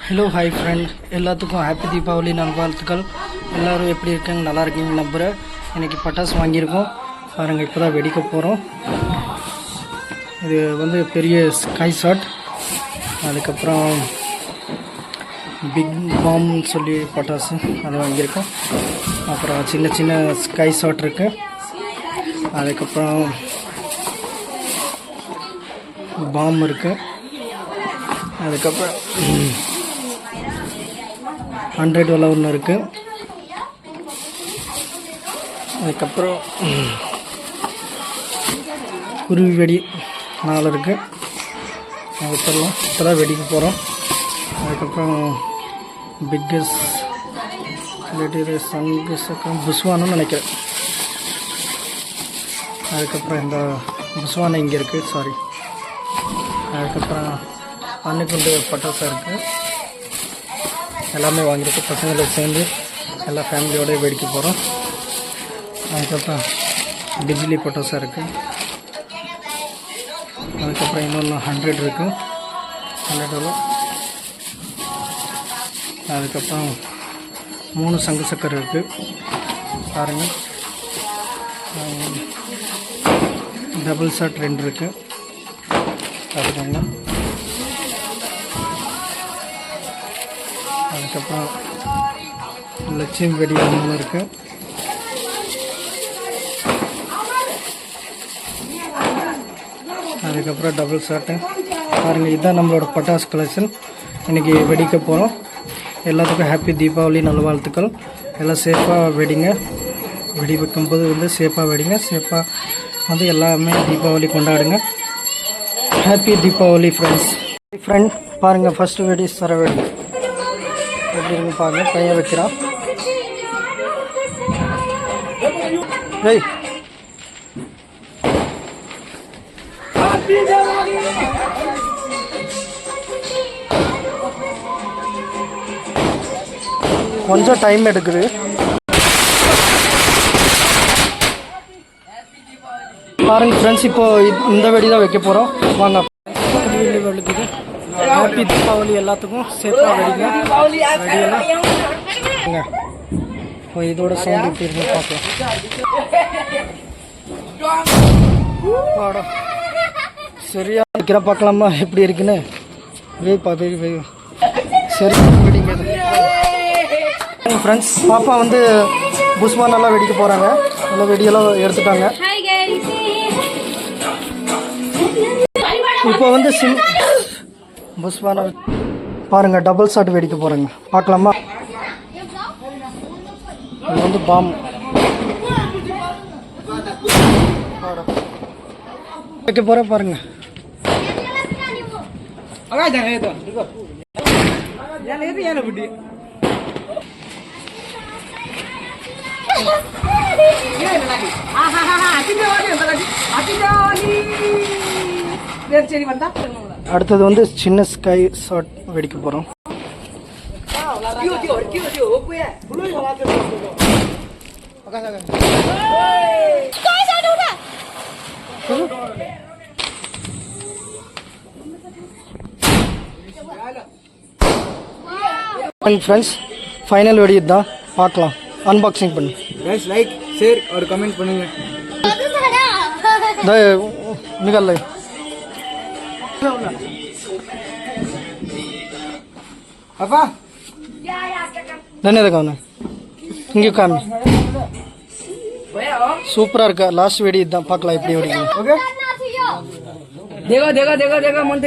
Hello hi friend, எல்லாத்துக்கும் happy Deepavali நல்வாழ்த்துக்கள். எல்லோரும் எப்படி இருக்காங்க? நல்லா இருக்கீங்க நம்புகிறேன். இன்றைக்கி பட்டாசு வாங்கியிருக்கோம் பாருங்கள். இப்போ தான் வெடிக்க போகிறோம். இது வந்து பெரிய ஸ்கை ஷாட், அதுக்கப்புறம் பிக் பாம்னு சொல்லி பட்டாசு அது வாங்கியிருக்கோம். அப்புறம் சின்ன சின்ன ஸ்கை ஷாட் இருக்குது. அதுக்கப்புறம் பாம் இருக்குது. அதுக்கப்புறம் 100 ஒன்று இருக்குது. அதுக்கப்புறம் குருவி வெடி 4 இருக்குது. அதுக்கப்புறம் இப்போதான் வெடிக்க போகிறோம். அதுக்கப்புறம் பிக்கஸ் புஸ்வானு நினைக்கிறேன். அதுக்கப்புறம் இந்த புஸ்வானை இங்கே இருக்குது, சாரி. அதுக்கப்புறம் அன்னைக்கு பட்டாசா இருக்குது. எல்லாமே வாங்கியிருக்கு. பசங்களை சேர்ந்து எல்லா ஃபேமிலியோடு வெடிக்க போகிறோம். அதுக்கப்புறம் பிஜிலி பட்டாசா இருக்குது. அதுக்கப்புறம் இன்னொன்று 100 இருக்குது, 100. அதுக்கப்புறம் 3 சங்கு சக்கரை இருக்குது பாருங்கள். டபுள் ஷாட் 2 இருக்குது பார்த்துக்கோங்க. அதுக்கப்புறம் லட்சுமி வெடி 3 இருக்குது. அதுக்கப்புறம் டபுள் ஷாட்டு பாருங்கள். இதுதான் நம்மளோட பட்டாசு கலெக்ஷன். இன்றைக்கி வெடிக்க போகிறோம். எல்லாத்துக்கும் ஹாப்பி தீபாவளி நல்வாழ்த்துக்கள். எல்லாம் சேஃபாக வெடிங்க. வெடி வைக்கும்போது வந்து சேஃபாக வெடிங்க. சேஃபாக வந்து எல்லாமே தீபாவளி கொண்டாடுங்க. Happy Deepavali friend. பாருங்கள், ஃபஸ்ட்டு வெடி சரவெடி எப்படி இருக்கு பாருங்கள். பையன் வைக்கிறான். ஏய், கொஞ்சம் டைம் எடுக்குது. பாருங்க ஃப்ரெண்ட்ஸ், இப்போ இந்த வெடி தான் வைக்க போகிறோம். வாங்க. வெளுக்குது. ஹாப்பி தீபாவளி. எல்லாத்துக்கும் சேஃபாக வெடிங்க. ரெடியெல்லாம் இப்போ இதோட சவுண்ட் எப்படி இருக்குன்னு பார்க்கலாம். சரியா வைக்கிற பார்க்கலாமா எப்படி இருக்குன்னு. சரி வெடிங்க ஃப்ரெண்ட்ஸ். பாப்பா வந்து புஷ்வா நல்லா வெடிக்க போகிறாங்க. நல்லா வெடியெல்லாம் எடுத்துட்டாங்க. இப்போ வந்து புஷ்வான பாருங்கள், டபுள் ஷாட் வெடிக்க போகிறாங்க. பார்க்கலாமா? இது வந்து பாம் வைக்க போகிறேன் பாருங்கள். அடுத்தது வந்து சின்ன ஸ்கை ஷாட் வெடிக்க போகிறோம். ஃப்ரெண்ட்ஸ், ஃபைனல் வெடி தான். பார்க்கலாம். அன்பாக்சிங் பண்ணி லைக் ஷேர் और கமெண்ட் பண்ணுங்க. निकल रही அப்பா धन्यवाद. कौन இங்கே காமி சூப்பராக இருக்கா. லாஸ்ட் வெடி இதுதான். பார்க்கலாம் எப்படி வெடிக்கும். ஓகே. தேகா தேகா தேகா தேகா மந்திரி